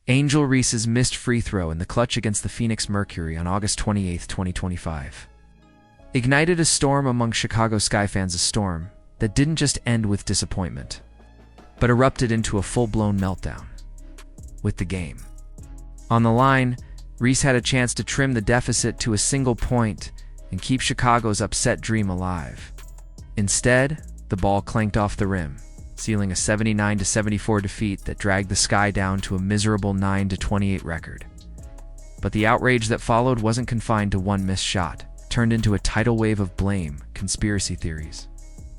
Angel Reese's missed free throw in the clutch against the Phoenix Mercury on August 28, 2025. Ignited a storm among Chicago Sky fans, a storm that didn't just end with disappointment, but erupted into a full-blown meltdown. With the game on the line, Reese had a chance to trim the deficit to a single point and keep Chicago's upset dream alive. Instead, the ball clanked off the rim, sealing a 79-74 defeat that dragged the Sky down to a miserable 9-28 record. But the outrage that followed wasn't confined to one missed shot. It turned into a tidal wave of blame, conspiracy theories,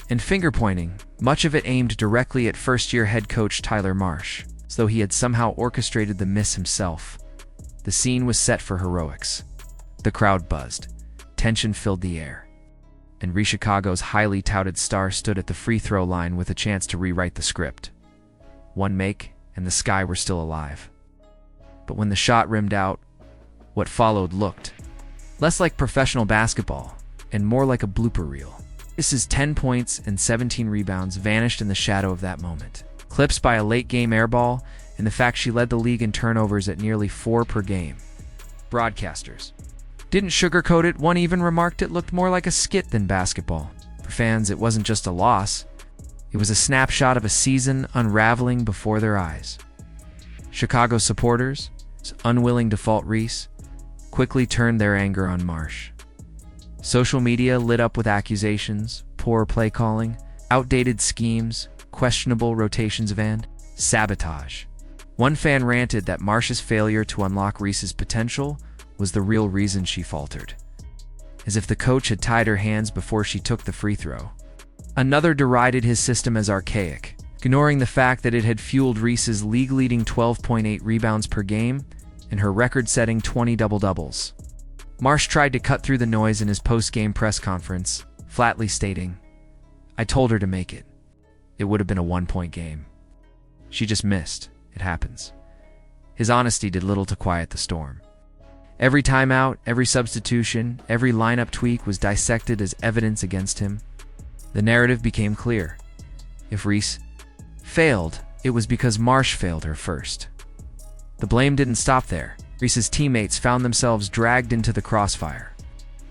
and finger-pointing, much of it aimed directly at first-year head coach Tyler Marsh, as though he had somehow orchestrated the miss himself. The scene was set for heroics. The crowd buzzed. Tension filled the air. And Reese, Chicago's highly touted star, stood at the free throw line with a chance to rewrite the script. One make, and the Sky were still alive. But when the shot rimmed out, what followed looked less like professional basketball and more like a blooper reel. Reese's 10 points and 17 rebounds vanished in the shadow of that moment, eclipsed by a late-game airball and the fact she led the league in turnovers at nearly 4 per game. Broadcasters didn't sugarcoat it. One even remarked it looked more like a skit than basketball. For fans, it wasn't just a loss. It was a snapshot of a season unraveling before their eyes. Chicago supporters, unwilling to fault Reese, quickly turned their anger on Marsh. Social media lit up with accusations, poor play calling, outdated schemes, questionable rotations and sabotage. One fan ranted that Marsh's failure to unlock Reese's potential was the real reason she faltered, as if the coach had tied her hands before she took the free throw. Another derided his system as archaic, ignoring the fact that it had fueled Reese's league-leading 12.8 rebounds per game and her record-setting 20 double-doubles. Marsh tried to cut through the noise in his post-game press conference, flatly stating, "I told her to make it. It would have been a one-point game. She just missed. It happens." His honesty did little to quiet the storm. Every timeout, every substitution, every lineup tweak was dissected as evidence against him. The narrative became clear. If Reese failed, it was because Marsh failed her first. The blame didn't stop there. Reese's teammates found themselves dragged into the crossfire.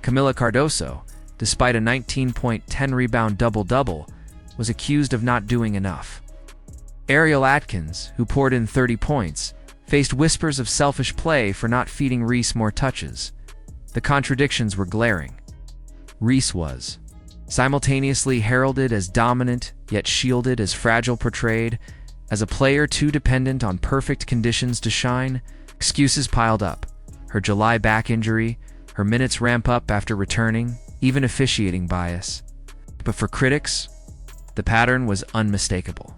Camila Cardoso, despite a 19-point, 10-rebound double-double, was accused of not doing enough. Ariel Atkins, who poured in 30 points, faced whispers of selfish play for not feeding Reese more touches. The contradictions were glaring. Reese was simultaneously heralded as dominant, yet shielded as fragile, portrayed as a player too dependent on perfect conditions to shine. Excuses piled up. Her July back injury, her minutes ramp up after returning, even officiating bias. But for critics, the pattern was unmistakable.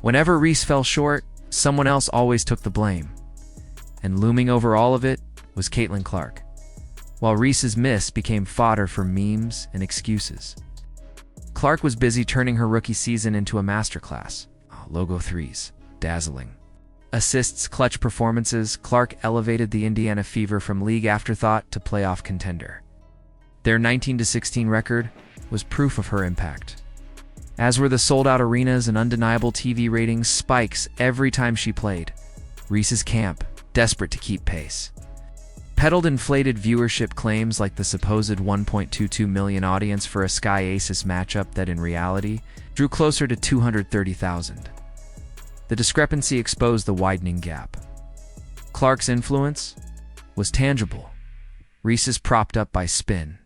Whenever Reese fell short, someone else always took the blame. And looming over all of it was Caitlin Clark, while Reese's miss became fodder for memes and excuses. Clark was busy turning her rookie season into a masterclass. Logo threes, dazzling. Assists, clutch performances. Clark elevated the Indiana Fever from league afterthought to playoff contender. Their 19-16 record was proof of her impact, as were the sold-out arenas and undeniable TV ratings spikes every time she played. Reese's camp, desperate to keep pace, peddled inflated viewership claims like the supposed 1.22 million audience for a Sky Aces matchup that in reality drew closer to 230,000. The discrepancy exposed the widening gap. Clark's influence was tangible. Reese's propped up by spin.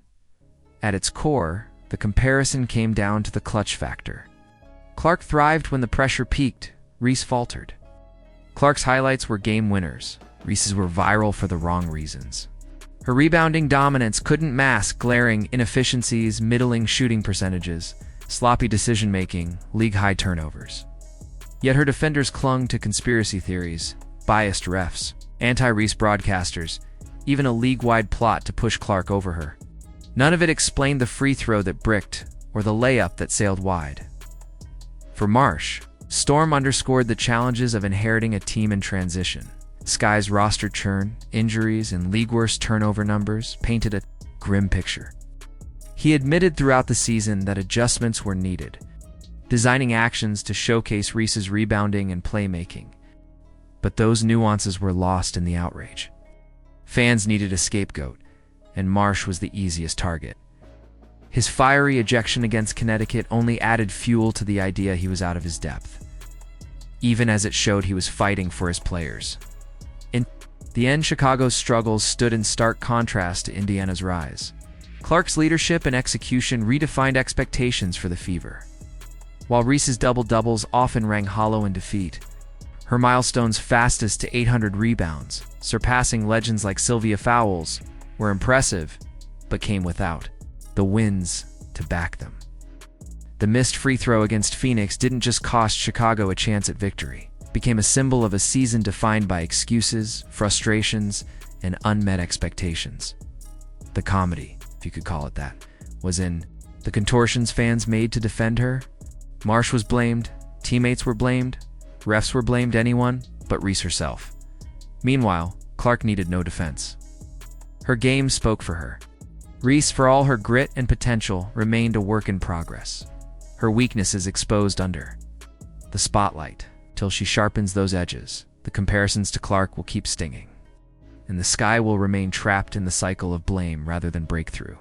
At its core, the comparison came down to the clutch factor. Clark thrived when the pressure peaked. Reese faltered. Clark's highlights were game winners. Reese's were viral for the wrong reasons. Her rebounding dominance couldn't mask glaring inefficiencies, middling shooting percentages, sloppy decision-making, league-high turnovers. Yet her defenders clung to conspiracy theories, biased refs, anti-Reese broadcasters, even a league-wide plot to push Clark over her. None of it explained the free throw that bricked or the layup that sailed wide. For Marsh, storm underscored the challenges of inheriting a team in transition. Sky's roster churn, injuries, and league-worst turnover numbers painted a grim picture. He admitted throughout the season that adjustments were needed, designing actions to showcase Reese's rebounding and playmaking. But those nuances were lost in the outrage. Fans needed a scapegoat, and Marsh was the easiest target. His fiery ejection against Connecticut only added fuel to the idea he was out of his depth, even as it showed he was fighting for his players. In the end, Chicago's struggles stood in stark contrast to Indiana's rise. Clark's leadership and execution redefined expectations for the Fever. While Reese's double-doubles often rang hollow in defeat, her milestones fastest to 800 rebounds, surpassing legends like Sylvia Fowles, were impressive, but came without the wins to back them. The missed free throw against Phoenix didn't just cost Chicago a chance at victory. It became a symbol of a season defined by excuses, frustrations, and unmet expectations. The comedy, if you could call it that, was in the contortions fans made to defend her. Marsh was blamed, teammates were blamed, refs were blamed, anyone but Reese herself. Meanwhile, Clark needed no defense. Her game spoke for her. Reese, for all her grit and potential, remained a work in progress. Her weaknesses exposed under the spotlight. Till she sharpens those edges, the comparisons to Clark will keep stinging, and the sky will remain trapped in the cycle of blame rather than breakthrough.